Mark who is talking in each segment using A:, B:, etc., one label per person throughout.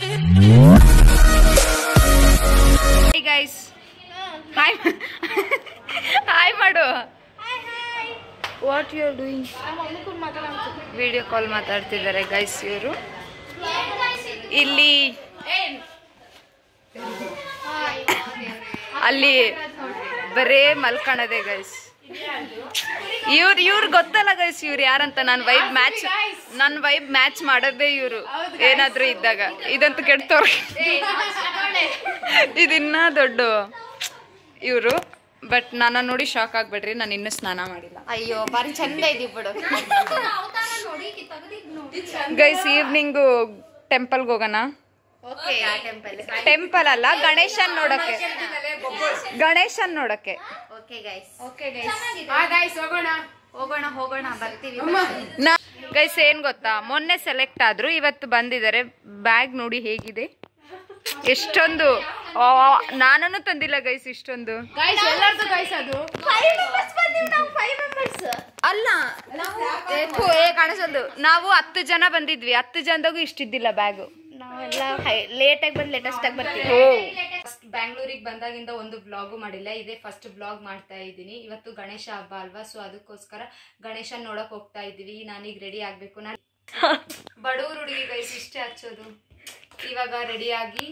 A: Hey guys. Hi. Hi Madu. What you are doing? Video call ಮಾತಾಡ್ತಿದ್ದಾರೆ guys ಇವರು. ಇಲ್ಲಿ ಅಲ್ಲಿ ಬರೇ ಮಲ್ಕಣದೆ ಗೈಸ್. ಇವ್ರು ಗೊತ್ತಲ್ಲ ಗೈಸ್ ಇವ್ರು ಯಾರಂತ. ನನ್ನ ವೈಬ್ ಮ್ಯಾಚ್ ಮಾಡೋದೇ ಇವರು ಏನಾದ್ರೂ ಇದ್ದಾಗ. ಇದಂತೂ ಕೆಡ್ತವ್ರ. ಇದಿನ್ನ ದೊಡ್ಡ ಇವರು. ಬಟ್ ನನ್ನ ನೋಡಿ ಶಾಕ್ ಆಗ್ಬೇಡ್ರಿ, ನಾನು ಇನ್ನೂ ಸ್ನಾನ ಮಾಡಿಲ್ಲ.
B: ಅಯ್ಯೋ ಬಾರಿ ಚಂದ ಇದೀವಿ ಬಿಡು
A: ಗೈಸ್. ಈವ್ನಿಂಗು ಟೆಂಪಲ್ಗೆ ಹೋಗೋಣ. ಟೆಂಪಲ್ ಅಲ್ಲ, ಗಣೇಶನ್ ನೋಡಕ್ಕೆ.
B: ಹೋಗೋಣ ಬರ್ತೀವಿ
A: ಗೈಸ್. ಏನ್ ಗೊತ್ತಾ, ಮೊನ್ನೆ ಸೆಲೆಕ್ಟ್ ಆದ್ರು, ಇವತ್ತು ಬಂದಿದ್ದಾರೆ. ಬ್ಯಾಗ್ ನೋಡಿ ಹೇಗಿದೆ, ಎಷ್ಟೊಂದು. ನಾನು ತಂದಿಲ್ಲ ಗೈಸ್ ಇಷ್ಟೊಂದು. ಅಲ್ಲ ಕಾಣಿಸೋದು. ನಾವು 10 ಜನ ಬಂದಿದ್ವಿ, 10 ಜನದಾಗೂ ಇಷ್ಟಿದ್ದಿಲ್ಲ ಬ್ಯಾಗು.
B: ನಾವೆಲ್ಲ ಲೇಟಾಗಿ ಬಂದು ಲೇಟೆಸ್ಟ್ ಆಗಿ ಬರ್ತೀವಿ.
A: ಬ್ಯಾಂಗ್ಳೂರಿಗೆ ಬಂದಾಗಿಂದ ಒಂದು ಬ್ಲಾಗು ಮಾಡಿಲ್ಲ, ಇದೇ ಫಸ್ಟ್ ಬ್ಲಾಗ್ ಮಾಡ್ತಾ ಇದ್ದೀನಿ. ಇವತ್ತು ಗಣೇಶ ಹಬ್ಬ ಅಲ್ವಾ, ಸೊ ಅದಕ್ಕೋಸ್ಕರ ಗಣೇಶ ನೋಡಕ್ ಹೋಗ್ತಾ ಇದ್ದೀವಿ. ನಾನೀಗ ರೆಡಿ ಆಗ್ಬೇಕು. ನಾನು ಬಡವ್ರ ಹುಡುಗಿ ಗೈಸ್, ಇಷ್ಟೇ ಹಚ್ಚೋದು. ಇವಾಗ ರೆಡಿಯಾಗಿ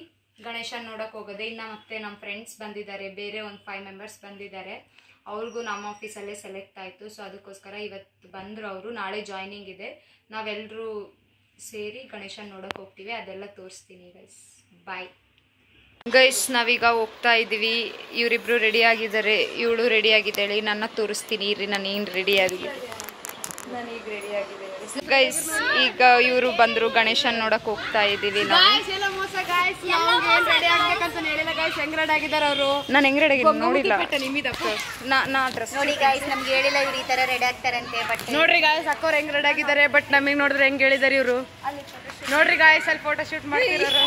A: ಗಣೇಶನ್ ನೋಡಕ್ ಹೋಗೋದೆ. ಇನ್ನ ಮತ್ತೆ ನಮ್ಮ ಫ್ರೆಂಡ್ಸ್ ಬಂದಿದ್ದಾರೆ, ಬೇರೆ ಒಂದು 5 ಮೆಂಬರ್ಸ್ ಬಂದಿದ್ದಾರೆ. ಅವ್ರಿಗೂ ನಮ್ಮ ಆಫೀಸಲ್ಲೇ ಸೆಲೆಕ್ಟ್ ಆಯಿತು. ಸೊ ಅದಕ್ಕೋಸ್ಕರ ಇವತ್ತು ಬಂದರು ಅವರು. ನಾಳೆ ಜಾಯ್ನಿಂಗ್ ಇದೆ. ನಾವೆಲ್ಲರೂ ಸೇರಿ ಗಣೇಶನ್ ನೋಡಕ್ ಹೋಗ್ತೀವಿ, ಅದೆಲ್ಲ ತೋರಿಸ್ತೀನಿ ಗೈಸ್. Bye guys. ನಾವೀಗ ಹೋಗ್ತಾ ಇದ್ದೀವಿ. ಇವರಿಬ್ರು ರೆಡಿ ಆಗಿದ್ದಾರೆ, ಇವಳು ರೆಡಿ ಆಗಿದ್ದಾಳೆ. ನನ್ನ ತೋರಿಸ್ತೀನಿ ಇರ್ರಿ ನಾನು ಏನು ರೆಡಿ ಆಗಿದೆ. ನಾನೀಗ ರೆಡಿ ಆಗಿದೆ ಗೈಸ್. ಈಗ ಇವರು ಬಂದರು, ಗಣೇಶನ್ ನೋಡಕ್ ಹೋಗ್ತಾ ಇದ್ದೀವಿ ನಾವು. ನಾನು ಹೆಂಗ್ ರೆಡಿ ಆಗಿದ್ದೀನಿ ನೋಡಿಲ್ಲ. ನಾ ಡ್ರೆಸ್
B: ನೋಡಿ ಗಾಯ್ಸ್, ನಮ್ಗೆ ಹೇಳಿಲ್ಲ ಇವ್ರು ಈ ತರ ರೆಡಿ ಆಗ್ತಾರಂತೆ. ಬಟ್
A: ನೋಡ್ರಿ ಗಾಯ್ಸ್, ಅಕ್ಕವ್ರು ಹೆಂಗ್ ರೆಡಿ ಆಗಿದ್ದಾರೆ. ಬಟ್ ನಮಗೆ ನೋಡಿದ್ರೆ ಹೆಂಗ್ ಹೇಳಿದಾರೆ ಇವರು. ನೋಡ್ರಿ ಗಾಯ್ಸ್, ಅಲ್ಲಿ ಫೋಟೋ ಶೂಟ್ ಮಾಡ್ತಿರೋರು.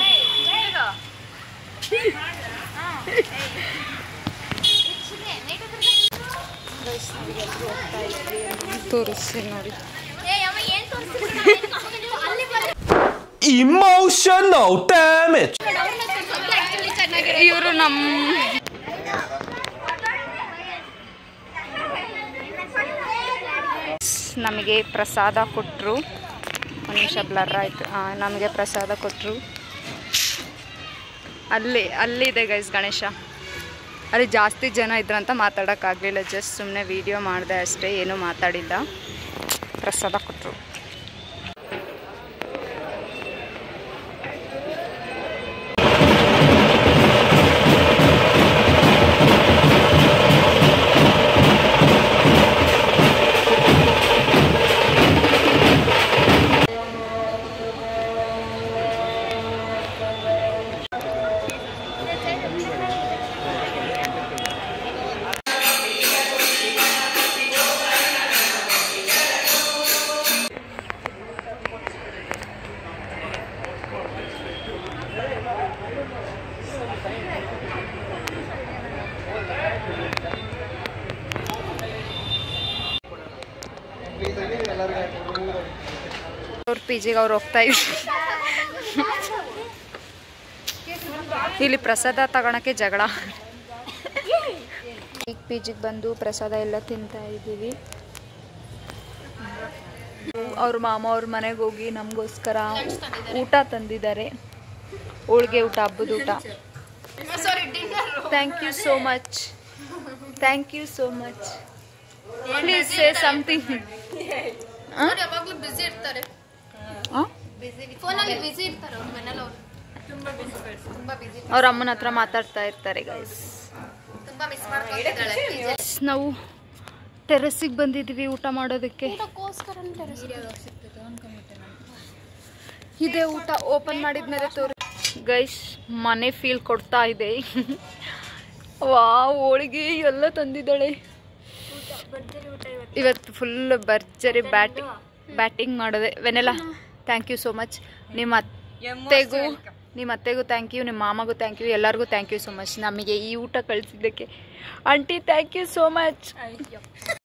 A: ತೋರಿಸಿ ನೋಡಿ.
C: Emotional damage.
A: ಇವರು ನಮಗೆ ಪ್ರಸಾದ ಕೊಟ್ಟರು. ಒಂದು ನಿಮಿಷ ಬ್ಲರ್ ಆಯಿತು. ನಮಗೆ ಪ್ರಸಾದ ಕೊಟ್ಟರು. ಅಲ್ಲಿದೆ ಗೈಸ್ ಗಣೇಶ. ಅಲ್ಲಿ ಜಾಸ್ತಿ ಜನ ಇದ್ರಂತ ಮಾತಾಡೋಕ್ಕಾಗಲಿಲ್ಲ. ಜಸ್ಟ್ ಸುಮ್ಮನೆ ವಿಡಿಯೋ ಮಾಡಿದೆ ಅಷ್ಟೇ, ಏನೂ ಮಾತಾಡಿಲ್ಲ. ಪ್ರಸಾದ ಕೊಟ್ಟರು. ಅವ್ರ ಪಿಜಿಗೆ ಅವ್ರು ಹೋಗ್ತಾ ಇದ್ರು. ಇಲ್ಲಿ ಪ್ರಸಾದ ತಗೊಳಕ್ಕೆ ಜಗಳ. ಈಗ ಪಿಜಿಗೆ ಬಂದು ಪ್ರಸಾದ ಎಲ್ಲ ತಿಂತಾ ಇದ್ದೀವಿ. ಅವ್ರ ಮಾಮ ಅವ್ರ ಮನೆಗೆ ಹೋಗಿ ನಮಗೋಸ್ಕರ ಊಟ ತಂದಿದ್ದಾರೆ. ಹೋಳಿಗೆ ಊಟ, ಹಬ್ಬದ ಊಟ. Thank you so much. Thank you so much. Please say something. ಅವ್ರ ಅಮ್ಮನ ಹತ್ರ ಮಾತಾಡ್ತಾ ಇರ್ತಾರೆ ಗೈಸ್. ನಾವು ಟೆರೆಸ್ಸಿಗೆ ಬಂದಿದ್ದೀವಿ ಊಟ ಮಾಡೋದಕ್ಕೆ. ಇದೇ ಊಟ ಓಪನ್ ಮಾಡಿದ್ಮೇಲೆ ತೋರಿ ಗೈಸ್. ಮನೆ ಫೀಲ್ ಕೊಡ್ತಾ ಇದೆ. ವಾ, ಹೋಳಿಗೆ ಎಲ್ಲ ತಂದಿದ್ದಾಳೆ. ಇವತ್ತು ಫುಲ್ ಭರ್ಜರಿ ಬ್ಯಾಟಿಂಗ್ ಮಾಡೋದೆ. Vennela thank you so much. ನಿಮ್ಮ ಅತ್ತೆಗೂ ಥ್ಯಾಂಕ್ ಯು, ನಿಮ್ಮ ಮಾಮಗೂ ಥ್ಯಾಂಕ್ ಯು, ಎಲ್ಲರಿಗೂ ಥ್ಯಾಂಕ್ ಯು ಸೋ ಮಚ್ ನಮಗೆ ಈ ಊಟ ಕಳಿಸಿದ್ದಕ್ಕೆ. Aunty thank you so much.